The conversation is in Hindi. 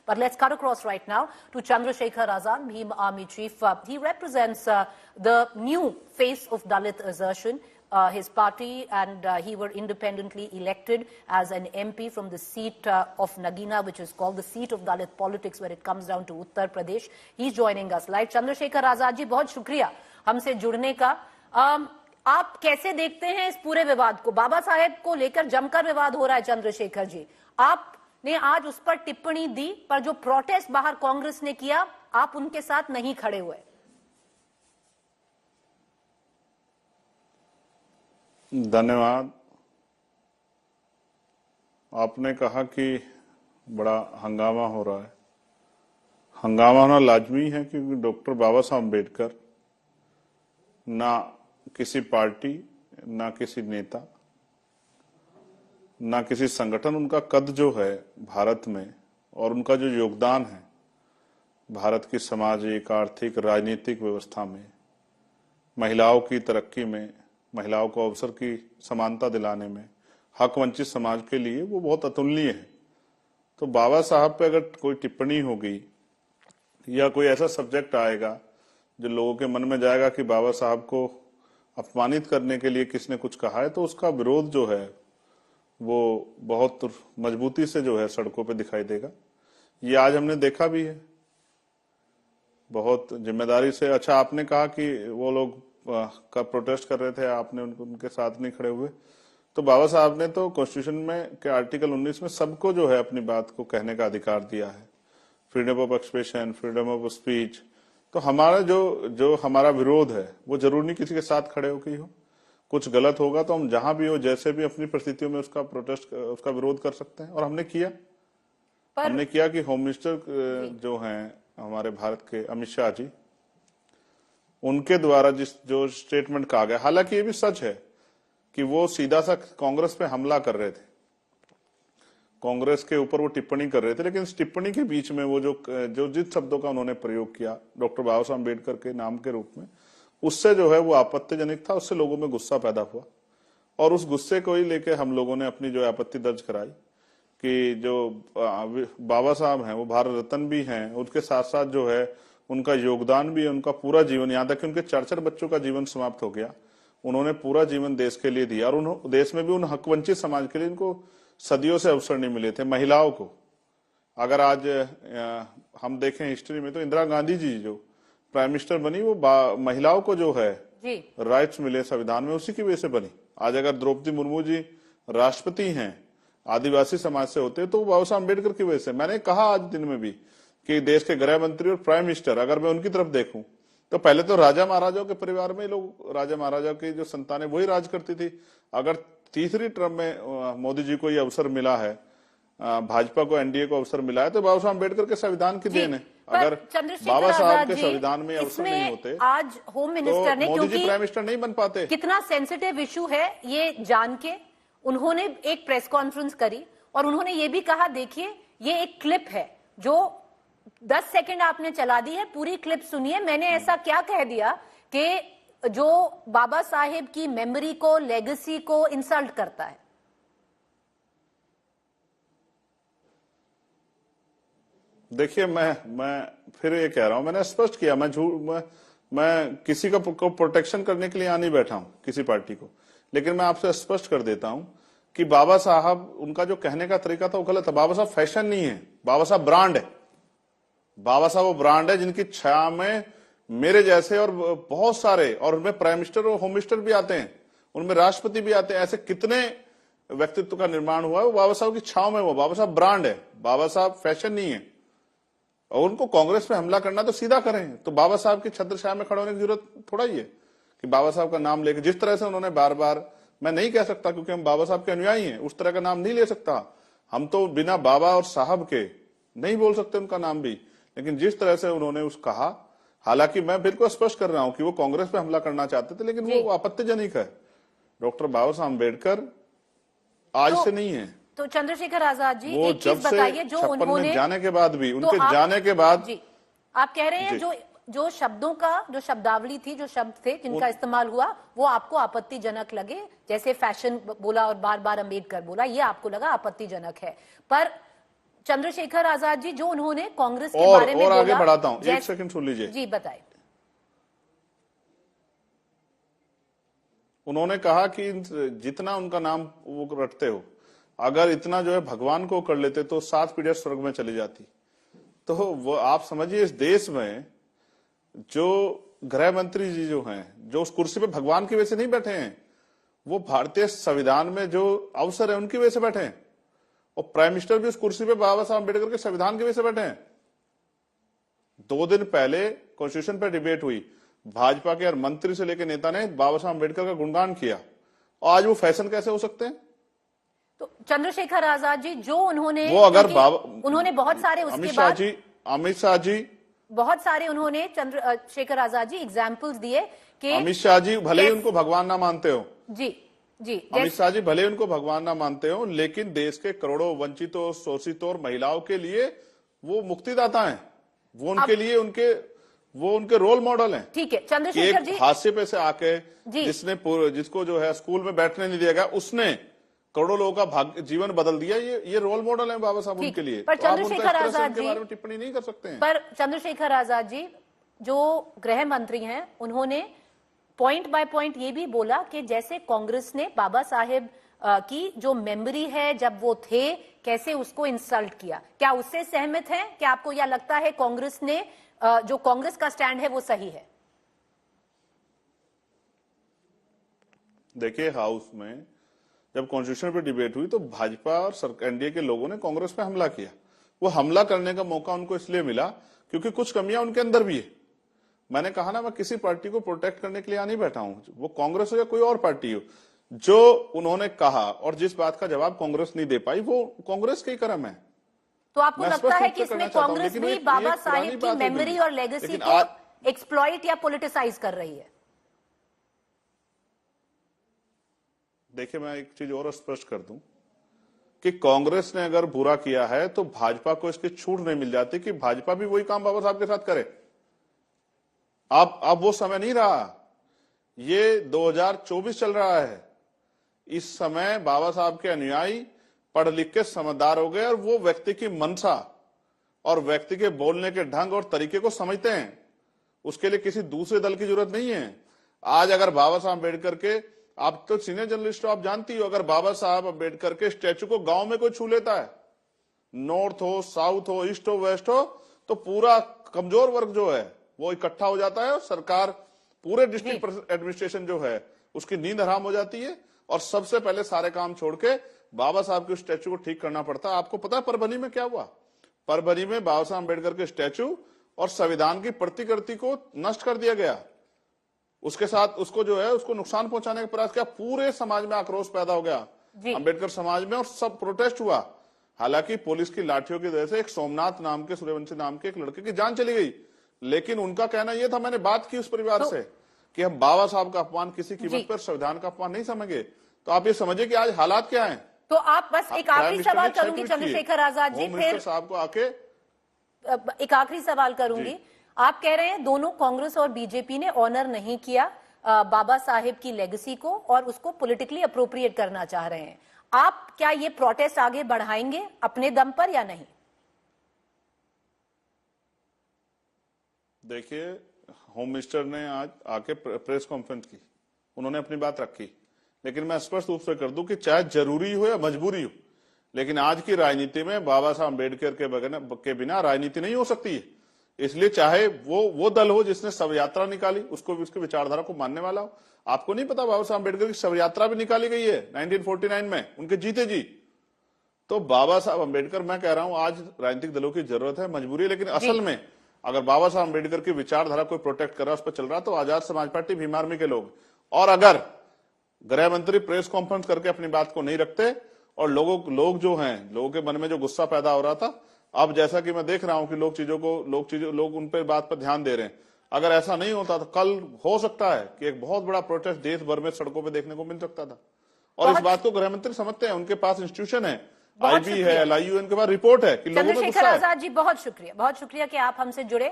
But let's cut across right now to Chandrasekhar Azad, Bhim Army Chief. He represents the new face of Dalit assertion. His party and he were independently elected as an MP from the seat of Nagina, which is called the seat of Dalit politics when it comes down to Uttar Pradesh. He's joining us live. Chandrasekhar Azad ji, बहुत शुक्रिया हमसे जुड़ने का। आप कैसे देखते हैं इस पूरे विवाद को? बाबा साहेब को लेकर जमकर विवाद हो रहा है चंद्रशेखर जी। आपने आज उस पर टिप्पणी दी, पर जो प्रोटेस्ट बाहर कांग्रेस ने किया, आप उनके साथ नहीं खड़े हुए। धन्यवाद। आपने कहा कि बड़ा हंगामा हो रहा है। हंगामा होना लाजमी है क्योंकि डॉक्टर बाबा साहब अम्बेडकर ना किसी पार्टी, ना किसी नेता, ना किसी संगठन, उनका कद जो है भारत में और उनका जो योगदान है भारत की सामाजिक, आर्थिक, राजनीतिक व्यवस्था में, महिलाओं की तरक्की में, महिलाओं को अवसर की समानता दिलाने में, हक वंचित समाज के लिए वो बहुत अतुलनीय है। तो बाबा साहब पे अगर कोई टिप्पणी होगी या कोई ऐसा सब्जेक्ट आएगा जो लोगों के मन में जाएगा कि बाबा साहब को अपमानित करने के लिए किसने कुछ कहा है, तो उसका विरोध जो है वो बहुत मजबूती से जो है सड़कों पे दिखाई देगा। ये आज हमने देखा भी है बहुत जिम्मेदारी से। अच्छा, आपने कहा कि वो लोग का प्रोटेस्ट कर रहे थे, आपने उनके साथ नहीं खड़े हुए। तो बाबा साहब ने तो कॉन्स्टिट्यूशन में के आर्टिकल 19 में सबको जो है अपनी बात को कहने का अधिकार दिया है, freedom of expression, freedom of speech. तो हमारा जो हमारा विरोध है वो जरूर नहीं किसी के साथ खड़े होकर ही हो। कुछ गलत होगा तो हम जहां भी हो, जैसे भी अपनी परिस्थितियों में उसका प्रोटेस्ट, उसका विरोध कर सकते हैं, और हमने किया। हमने किया कि होम मिनिस्टर जो हैं हमारे भारत के, अमित शाह जी, उनके द्वारा जो स्टेटमेंट कहा गया, हालांकि ये भी सच है कि वो सीधा सा कांग्रेस पे हमला कर रहे थे, कांग्रेस के ऊपर वो टिप्पणी कर रहे थे, लेकिन इस टिप्पणी के बीच में वो जो जिस शब्दों का उन्होंने प्रयोग किया डॉक्टर बाबा साहब अम्बेडकर के नाम के रूप में, उससे जो है वो आपत्तिजनक था। उससे लोगों में गुस्सा पैदा हुआ और उस गुस्से को ही लेके हम लोगों ने अपनी जो आपत्ति दर्ज कराई कि जो बाबा साहब हैं वो भारत रत्न भी हैं, उसके साथ साथ जो है उनका योगदान भी है, उनका पूरा जीवन, यहाँ तक कि उनके 4 बच्चों का जीवन समाप्त हो गया, उन्होंने पूरा जीवन देश के लिए दिया। और उन देश में भी उन हक वंचित समाज के लिए इनको सदियों से अवसर नहीं मिले थे। महिलाओं को अगर आज हम देखें हिस्ट्री में, तो इंदिरा गांधी जी जो प्राइम मिनिस्टर बनी, वो महिलाओं को जो है राइट्स मिले संविधान में, उसी की वजह से बनी। आज अगर द्रौपदी मुर्मू जी राष्ट्रपति हैं, आदिवासी समाज से होते, तो बाबा साहब अम्बेडकर की वजह से। मैंने कहा आज दिन में भी कि देश के गृह मंत्री और प्राइम मिनिस्टर, अगर मैं उनकी तरफ देखूं तो पहले तो राजा महाराजाओं के परिवार में लोग, राजा महाराजा की जो संतानें वही राज करती थी। अगर तीसरी टर्म में मोदी जी को ये अवसर मिला है, भाजपा को, एनडीए को अवसर मिला है, तो बाबा साहब अम्बेडकर के संविधान की देन है। अगर बाबा साहब के संविधान में अवसर नहीं होते, आज होम मिनिस्टर ने, मोदी जी प्राइम मिनिस्टर नहीं बन पाते। कितना सेंसिटिव इशू है ये जान के उन्होंने एक प्रेस कॉन्फ्रेंस करी और उन्होंने ये भी कहा, देखिए ये एक क्लिप है जो 10 सेकंड आपने चला दी है, पूरी क्लिप सुनिए। मैंने ऐसा क्या कह दिया कि जो बाबा साहेब की मेमोरी को, लेगेसी को इंसल्ट करता है। देखिए, मैं फिर ये कह रहा हूं, मैंने स्पष्ट किया, मैं किसी को प्रोटेक्शन करने के लिए यहाँ नहीं बैठा हूं, किसी पार्टी को। लेकिन मैं आपसे स्पष्ट कर देता हूं कि बाबा साहब, उनका जो कहने का तरीका था वो गलत है। बाबा साहब फैशन नहीं है, बाबा साहब ब्रांड है। बाबा साहब वो ब्रांड है जिनकी छाया में मेरे जैसे और बहुत सारे, और उनमें प्राइम मिनिस्टर और होम मिनिस्टर भी आते हैं, उनमें राष्ट्रपति भी आते हैं, ऐसे कितने व्यक्तित्व का निर्माण हुआ है, वो बाबा साहब की छाव में। वो बाबा साहब ब्रांड है, बाबा साहब फैशन नहीं है। और उनको कांग्रेस पे हमला करना तो सीधा करें, तो बाबा साहब की छत्र छाया में खड़े होने की जरूरत थोड़ा ही है कि बाबा साहब का नाम लेके, जिस तरह से उन्होंने बार बार, मैं नहीं कह सकता क्योंकि हम बाबा साहब के अनुयायी हैं, उस तरह का नाम नहीं ले सकता। हम तो बिना बाबा और साहब के नहीं बोल सकते उनका नाम भी, लेकिन जिस तरह से उन्होंने उस कहा, हालांकि मैं बिल्कुल स्पष्ट कर रहा हूं कि वो कांग्रेस पे हमला करना चाहते थे, लेकिन वो आपत्तिजनक है। डॉक्टर बाबा साहब अम्बेडकर आज से नहीं है। तो चंद्रशेखर आजाद जी, वो एक चीज बताइए, जो उन्होंने जाने के बाद भी, उनके जाने के बाद जी, आप कह रहे हैं जो शब्दों का, जो शब्दावली थी, जो शब्द थे जिनका इस्तेमाल हुआ, वो आपको आपत्तिजनक लगे, जैसे फैशन बोला और बार बार अम्बेडकर बोला, ये आपको लगा आपत्तिजनक है। पर चंद्रशेखर आजाद जी, जो उन्होंने कांग्रेस के और बारे में आगे बोला, बढ़ाता हूं, एक सेकंड सुन लीजिए। जी बताइए। उन्होंने कहा कि जितना उनका नाम वो रटते हो, अगर इतना जो है भगवान को कर लेते तो 7 पीढ़ियां स्वर्ग में चली जाती। तो वो आप समझिए, इस देश में जो गृह मंत्री जी जो हैं, जो उस कुर्सी पे भगवान की वजह से नहीं बैठे हैं, वो भारतीय संविधान में जो अवसर है उनकी वजह से बैठे हैं। और प्राइम मिनिस्टर भी उस कुर्सी पे बाबा साहब अम्बेडकर के संविधान की वजह से बैठे हैं। 2 दिन पहले कॉन्स्टिट्यूशन पर डिबेट हुई, भाजपा के हर मंत्री से लेकर नेता ने बाबा साहब अम्बेडकर का गुणगान किया, और आज वो फैशन कैसे हो सकते हैं? तो चंद्रशेखर आजाद जी, जो उन्होंने उन्होंने बहुत सारे उसके बाद अमित शाह जी बहुत सारे उन्होंने चंद्रशेखर आजाद जी एग्जाम्पल्स दिए कि अमित शाह जी भले ही उनको भगवान ना मानते हो, जी जी, अमित शाह जी भले उनको भगवान ना मानते हो, लेकिन देश के करोड़ों वंचितों, शोषितों और महिलाओं के लिए वो मुक्तिदाता हैं। वो उनके लिए उनके रोल मॉडल हैं। ठीक है चंद्रशेखर जी, हादसे पे से आके जिसको जो है स्कूल में बैठने नहीं दिया गया, उसने करोड़ों लोगों का जीवन बदल दिया। ये रोल मॉडल है बाबा साहब उनके लिए। पर चंद्रशेखर आजाद जी बारे में टिप्पणी नहीं कर सकते हैं। पर चंद्रशेखर आजाद जी जो गृह मंत्री हैं, उन्होंने पॉइंट बाय पॉइंट ये भी बोला कि जैसे कांग्रेस ने बाबा साहेब की जो मेमोरी है, जब वो थे, कैसे उसको इंसल्ट किया। क्या उससे सहमत हैं? क्या आपको यह लगता है कांग्रेस ने जो कांग्रेस का स्टैंड है वो सही है? देखिए, हाउस में जब कॉन्स्टिट्यूशन पे डिबेट हुई तो भाजपा और एनडीए के लोगों ने कांग्रेस पे हमला किया। वो हमला करने का मौका उनको इसलिए मिला क्योंकि कुछ कमियां उनके अंदर भी है। मैंने कहा ना, मैं किसी पार्टी को प्रोटेक्ट करने के लिए नहीं बैठा हूं, वो कांग्रेस हो या कोई और पार्टी हो। जो उन्होंने कहा और जिस बात का जवाब कांग्रेस नहीं दे पाई, वो कांग्रेस के ही कर्म है। तो आपको लगता है कि इसमें कांग्रेस भी बाबा साहेब की मेमोरी और लेगेसी को एक्सप्लॉइट या पॉलिटिसाइज कर रही है? देखिए, मैं एक चीज और स्पष्ट कर दूं कि कांग्रेस ने अगर बुरा किया है तो भाजपा को इसकी छूट नहीं मिल जाती कि भाजपा भी वही काम बाबा साहब के साथ करे। अब वो समय नहीं रहा, ये 2024 चल रहा है। इस समय बाबा साहब के अनुयायी पढ़ लिख के समझदार हो गए और वो व्यक्ति की मंशा और व्यक्ति के बोलने के ढंग और तरीके को समझते हैं। उसके लिए किसी दूसरे दल की जरूरत नहीं है। आज अगर बाबा साहब अम्बेडकर के, आप तो सीनियर जर्नलिस्ट हो, आप जानती हो, अगर बाबा साहब अम्बेडकर के स्टैचू को गांव में कोई छू लेता है, नॉर्थ हो, साउथ हो, ईस्ट हो, वेस्ट हो, तो पूरा कमजोर वर्ग जो है वो इकट्ठा हो जाता है और सरकार, पूरे डिस्ट्रिक्ट एडमिनिस्ट्रेशन जो है उसकी नींद हराम हो जाती है और सबसे पहले सारे काम छोड़ के बाबा साहब के स्टैचू को ठीक करना पड़ता है। आपको पता है परभनी में क्या हुआ? परभनी में बाबा साहब अम्बेडकर के स्टैचू और संविधान की प्रतिकृति को नष्ट कर दिया गया। उसके साथ उसको जो है उसको नुकसान पहुंचाने का प्रयास किया। पूरे समाज में आक्रोश पैदा हो गया, अम्बेडकर समाज में, और सब प्रोटेस्ट हुआ। हालांकि पुलिस की लाठियों की वजह से एक सोमनाथ नाम के, सूर्यवंशी नाम के एक लड़के की जान चली गई, लेकिन उनका कहना यह था, मैंने बात की उस परिवार से कि हम बाबा साहब का अपमान किसी कीमत पर संविधान का अपमान नहीं समझेंगे। तो आप ये समझिए कि आज हालात क्या हैं। तो आप बस एक आखिरी सवाल करूंगी चंद्रशेखर आजाद जी, फिर साहब को आके एक आखिरी सवाल करूंगी। आप कह रहे हैं दोनों कांग्रेस और बीजेपी ने ऑनर नहीं किया बाबा साहेब की लेगेसी को और उसको पॉलिटिकली अप्रोप्रिएट करना चाह रहे हैं। आप क्या ये प्रोटेस्ट आगे बढ़ाएंगे अपने दम पर या नहीं? देखिए, होम मिनिस्टर ने आज आके प्रेस कॉन्फ्रेंस की, उन्होंने अपनी बात रखी, लेकिन मैं स्पष्ट रूप से कर दूं कि चाहे जरूरी हो या मजबूरी हो, लेकिन आज की राजनीति में बाबा साहब अम्बेडकर के बिना राजनीति नहीं हो सकती है। इसलिए चाहे वो दल हो जिसने शव यात्रा निकाली, उसको भी उसकी विचारधारा को मानने वाला हो। आपको नहीं पता बाबा साहब अम्बेडकर की शव यात्रा भी निकाली गई है 1949 में, उनके जीते जी। तो बाबा साहब अम्बेडकर, मैं कह रहा हूं, आज राजनीतिक दलों की जरूरत है, मजबूरी है, लेकिन असल में अगर बाबा साहब अम्बेडकर की विचारधारा कोई प्रोटेक्ट कर रहा है, उस पर चल रहा, तो आजाद समाज पार्टी, भीम आर्मी के लोग, और अगर गृह मंत्री प्रेस कॉन्फ्रेंस करके अपनी बात को नहीं रखते और लोग जो हैं, लोगों के मन में जो गुस्सा पैदा हो रहा था, अब जैसा कि मैं देख रहा हूं कि लोग उन पर बात पर ध्यान दे रहे हैं। अगर ऐसा नहीं होता तो कल हो सकता है कि एक बहुत बड़ा प्रोटेस्ट देश भर में सड़कों पे देखने को मिल सकता था। और इस बात को गृह मंत्री समझते हैं, उनके पास इंस्टीट्यूशन है, आईबी है, LIU, इनके पास रिपोर्ट है कि लोगों में गुस्सा है। चंद्रशेखर आजाद जी, बहुत शुक्रिया कि आप हमसे जुड़े।